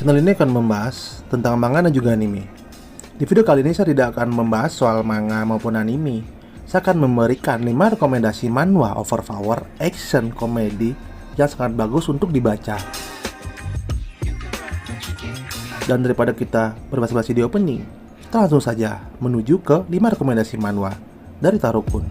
Channel ini akan membahas tentang manga dan juga anime. Di video kali ini saya tidak akan membahas soal manga maupun anime. Saya akan memberikan 5 rekomendasi manhwa overpower action komedi yang sangat bagus untuk dibaca. Dan daripada kita berbahas-bahas di opening, kita langsung saja menuju ke 5 rekomendasi manhwa dari Tarokun.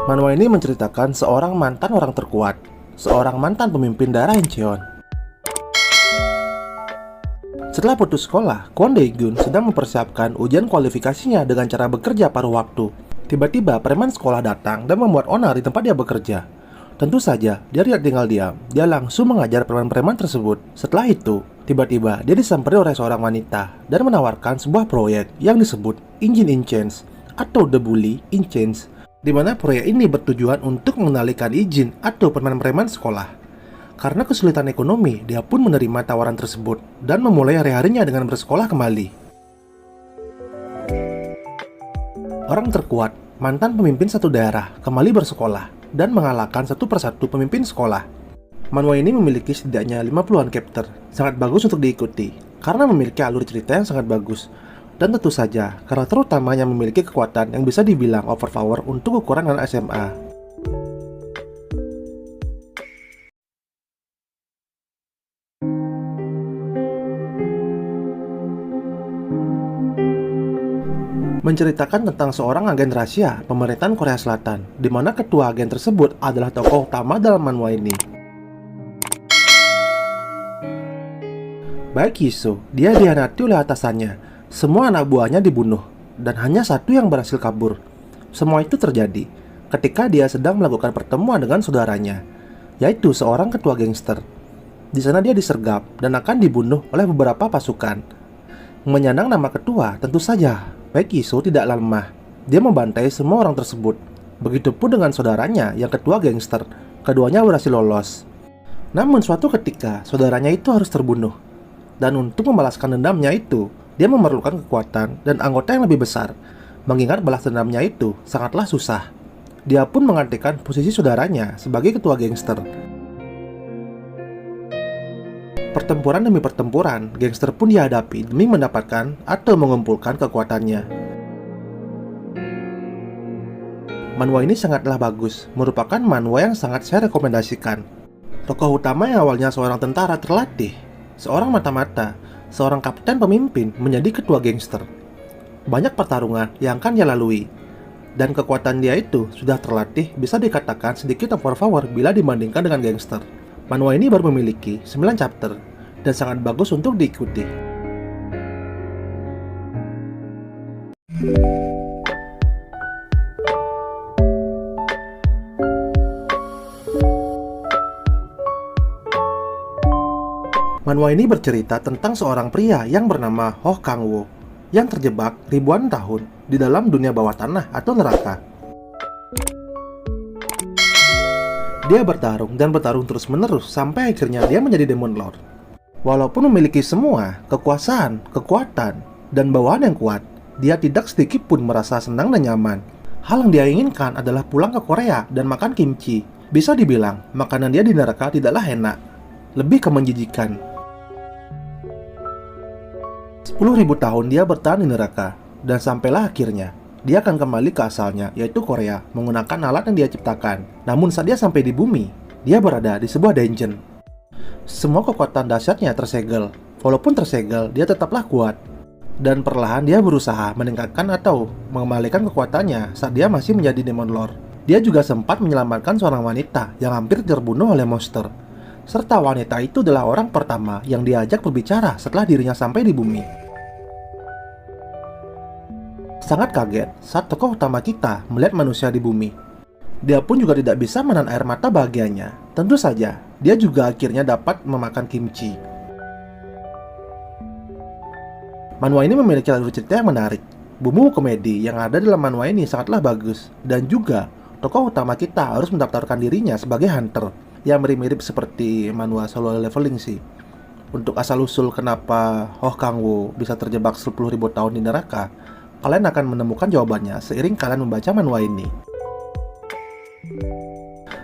Manhwa ini menceritakan seorang mantan orang terkuat, seorang mantan pemimpin daerah Incheon. Setelah putus sekolah, Kwon Dae-gun sedang mempersiapkan ujian kualifikasinya dengan cara bekerja paruh waktu. Tiba-tiba preman sekolah datang dan membuat onar di tempat dia bekerja. Tentu saja, dia tidak tinggal diam. Dia langsung mengajar preman-preman tersebut. Setelah itu, tiba-tiba dia disamperin oleh seorang wanita dan menawarkan sebuah proyek yang disebut Engine in Chains atau The Bully in Chains, di mana proyek ini bertujuan untuk mengendalikan izin atau preman-preman sekolah. Karena kesulitan ekonomi, dia pun menerima tawaran tersebut dan memulai hari-harinya dengan bersekolah kembali. Orang terkuat, mantan pemimpin satu daerah, kembali bersekolah dan mengalahkan satu persatu pemimpin sekolah. Manhwa ini memiliki setidaknya 50-an chapter, sangat bagus untuk diikuti karena memiliki alur cerita yang sangat bagus. Dan tentu saja, karakter utamanya memiliki kekuatan yang bisa dibilang overpower untuk ukuran anak SMA. Menceritakan tentang seorang agen rahasia pemerintahan Korea Selatan, di mana ketua agen tersebut adalah tokoh utama dalam manhwa ini. Baik Yiso, dia dihianati oleh atasannya. Semua anak buahnya dibunuh, dan hanya satu yang berhasil kabur. Semua itu terjadi ketika dia sedang melakukan pertemuan dengan saudaranya, yaitu seorang ketua gangster. Di sana dia disergap dan akan dibunuh oleh beberapa pasukan. Menyandang nama ketua, tentu saja Baek Yiso tidak lemah. Dia membantai semua orang tersebut. Begitupun dengan saudaranya yang ketua gangster. Keduanya berhasil lolos. Namun suatu ketika, saudaranya itu harus terbunuh. Dan untuk membalaskan dendamnya itu, dia memerlukan kekuatan dan anggota yang lebih besar. Mengingat balas dendamnya itu sangatlah susah. Dia pun menggantikan posisi saudaranya sebagai ketua gangster. Pertempuran demi pertempuran, gangster pun dihadapi demi mendapatkan atau mengumpulkan kekuatannya. Manhwa ini sangatlah bagus, merupakan manhwa yang sangat saya rekomendasikan. Tokoh utama yang awalnya seorang tentara terlatih, seorang mata-mata, seorang kapten pemimpin menjadi ketua gangster. Banyak pertarungan yang akan dia lalui, dan kekuatan dia itu sudah terlatih bisa dikatakan sedikit overpower bila dibandingkan dengan gangster. Manhwa ini baru memiliki 9 chapter dan sangat bagus untuk diikuti. Manhwa ini bercerita tentang seorang pria yang bernama Ho Kang-woo yang terjebak ribuan tahun di dalam dunia bawah tanah atau neraka. Dia bertarung dan bertarung terus-menerus sampai akhirnya dia menjadi Demon Lord. Walaupun memiliki semua kekuasaan, kekuatan, dan bawahan yang kuat, dia tidak sedikit pun merasa senang dan nyaman. Hal yang dia inginkan adalah pulang ke Korea dan makan kimchi. Bisa dibilang, makanan dia di neraka tidaklah enak, lebih ke menjijikan. 10.000 tahun dia bertahan di neraka, dan sampailah akhirnya dia akan kembali ke asalnya, yaitu Korea, menggunakan alat yang dia ciptakan. Namun saat dia sampai di bumi, dia berada di sebuah dungeon. Semua kekuatan dahsyatnya tersegel. Walaupun tersegel, dia tetaplah kuat. Dan perlahan dia berusaha meningkatkan atau mengembalikan kekuatannya saat dia masih menjadi Demon Lord. Dia juga sempat menyelamatkan seorang wanita yang hampir terbunuh oleh monster. Serta wanita itu adalah orang pertama yang diajak berbicara setelah dirinya sampai di bumi. Sangat kaget saat tokoh utama kita melihat manusia di bumi. Dia pun juga tidak bisa menahan air mata bahagianya. Tentu saja, dia juga akhirnya dapat memakan kimchi. Manhwa ini memiliki alur cerita yang menarik. Bumbu komedi yang ada dalam manhwa ini sangatlah bagus. Dan juga, tokoh utama kita harus mendaftarkan dirinya sebagai hunter, yang mirip-mirip seperti manhwa solo leveling sih. untuk asal-usul kenapa Hoh Kang-woo bisa terjebak 10.000 tahun di neraka, kalian akan menemukan jawabannya seiring kalian membaca manhwa ini.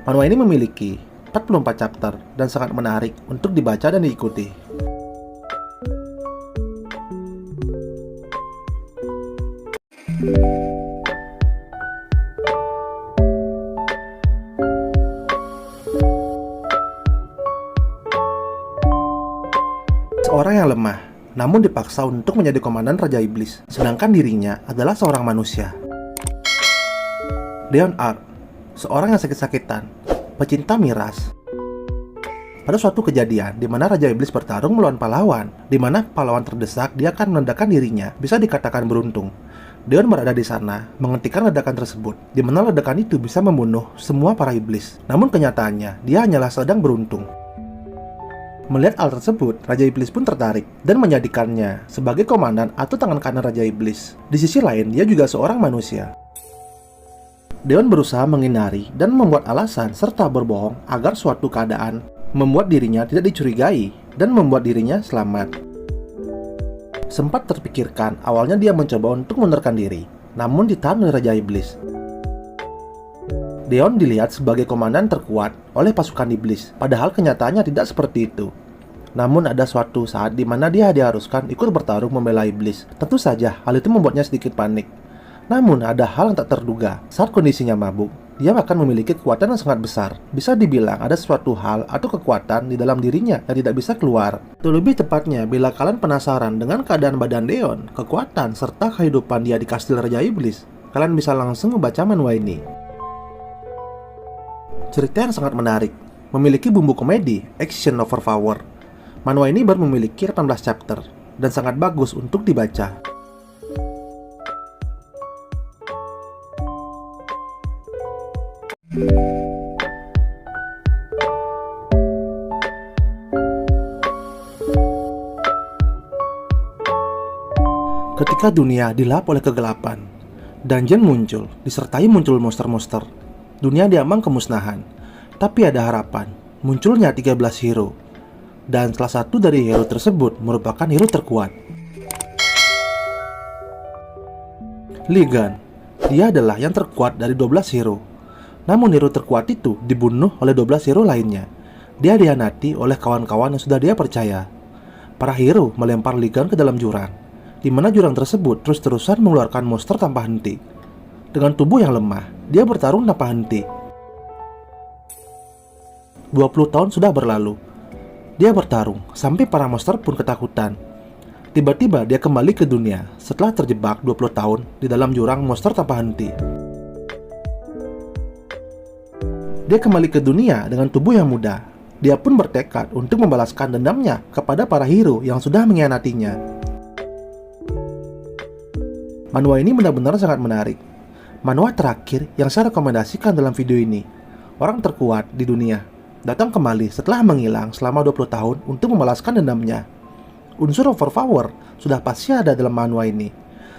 Manhwa ini memiliki 44 chapter dan sangat menarik untuk dibaca dan diikuti. Seorang yang lemah, namun dipaksa untuk menjadi komandan Raja Iblis, sedangkan dirinya adalah seorang manusia. Deon Arc, seorang yang sakit-sakitan, pecinta miras. Pada suatu kejadian di mana Raja Iblis bertarung melawan pahlawan, di mana pahlawan terdesak, dia akan meledakkan dirinya, bisa dikatakan beruntung. Deon berada di sana, menghentikan ledakan tersebut, di mana ledakan itu bisa membunuh semua para iblis. Namun kenyataannya, dia hanyalah sedang beruntung. Melihat hal tersebut, Raja Iblis pun tertarik dan menjadikannya sebagai komandan atau tangan kanan Raja Iblis. Di sisi lain, dia juga seorang manusia. Deon berusaha menghindari dan membuat alasan serta berbohong agar suatu keadaan membuat dirinya tidak dicurigai dan membuat dirinya selamat. Sempat terpikirkan, awalnya dia mencoba untuk mundurkan diri, namun ditahan oleh Raja Iblis. Deon dilihat sebagai komandan terkuat oleh pasukan iblis, padahal kenyataannya tidak seperti itu. Namun ada suatu saat di mana dia diharuskan ikut bertarung membela iblis. Tentu saja hal itu membuatnya sedikit panik. Namun ada hal yang tak terduga. Saat kondisinya mabuk, dia akan memiliki kekuatan yang sangat besar. Bisa dibilang ada suatu hal atau kekuatan di dalam dirinya yang tidak bisa keluar. Atau lebih tepatnya, bila kalian penasaran dengan keadaan badan Deon, kekuatan, serta kehidupan dia di kastil Raja Iblis, kalian bisa langsung membaca manhwa ini. Cerita yang sangat menarik, memiliki bumbu komedi, action overpower. Manhwa ini baru memiliki 18 chapter, dan sangat bagus untuk dibaca. Ketika dunia dilap oleh kegelapan, dungeon muncul, disertai muncul monster-monster. Dunia diambang kemusnahan, tapi ada harapan, munculnya 13 hero. Dan salah satu dari hero tersebut merupakan hero terkuat. Ligan, dia adalah yang terkuat dari 12 hero. Namun hero terkuat itu dibunuh oleh 12 hero lainnya. Dia dihianati oleh kawan-kawan yang sudah dia percaya. Para hero melempar Ligan ke dalam jurang, di mana jurang tersebut terus-terusan mengeluarkan monster tanpa henti. Dengan tubuh yang lemah, dia bertarung tanpa henti. 20 tahun sudah berlalu. Dia bertarung, sampai para monster pun ketakutan. Tiba-tiba dia kembali ke dunia setelah terjebak 20 tahun di dalam jurang monster tanpa henti. Dia kembali ke dunia dengan tubuh yang muda. Dia pun bertekad untuk membalaskan dendamnya kepada para hero yang sudah mengkhianatinya. Manhwa ini benar-benar sangat menarik. Manhwa terakhir yang saya rekomendasikan dalam video ini, orang terkuat di dunia datang kembali setelah menghilang selama 20 tahun untuk membalaskan dendamnya. Unsur overpower sudah pasti ada dalam manhwa ini,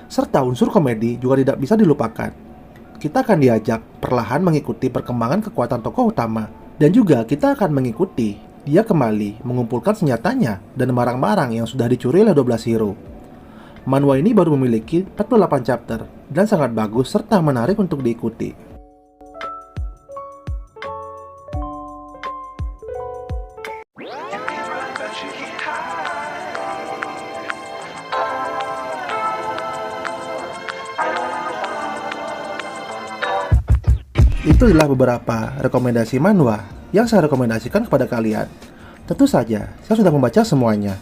serta unsur komedi juga tidak bisa dilupakan. Kita akan diajak perlahan mengikuti perkembangan kekuatan tokoh utama, dan juga kita akan mengikuti dia kembali mengumpulkan senjatanya dan barang-barang yang sudah dicuri oleh 12 hero. Manhwa ini baru memiliki 48 chapter dan sangat bagus serta menarik untuk diikuti. Itu adalah beberapa rekomendasi manhwa yang saya rekomendasikan kepada kalian. Tentu saja, saya sudah membaca semuanya.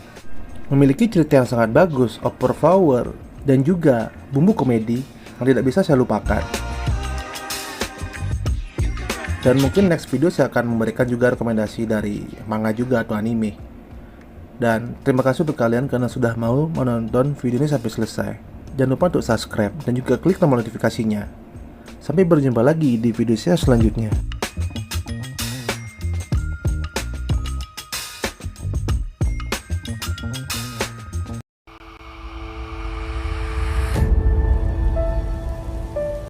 Memiliki cerita yang sangat bagus, overpower, dan juga bumbu komedi yang tidak bisa saya lupakan. Dan mungkin next video saya akan memberikan juga rekomendasi dari manga juga atau anime. Dan terima kasih untuk kalian karena sudah mau menonton video ini sampai selesai. Jangan lupa untuk subscribe dan juga klik tombol notifikasinya. Sampai berjumpa lagi di video saya selanjutnya.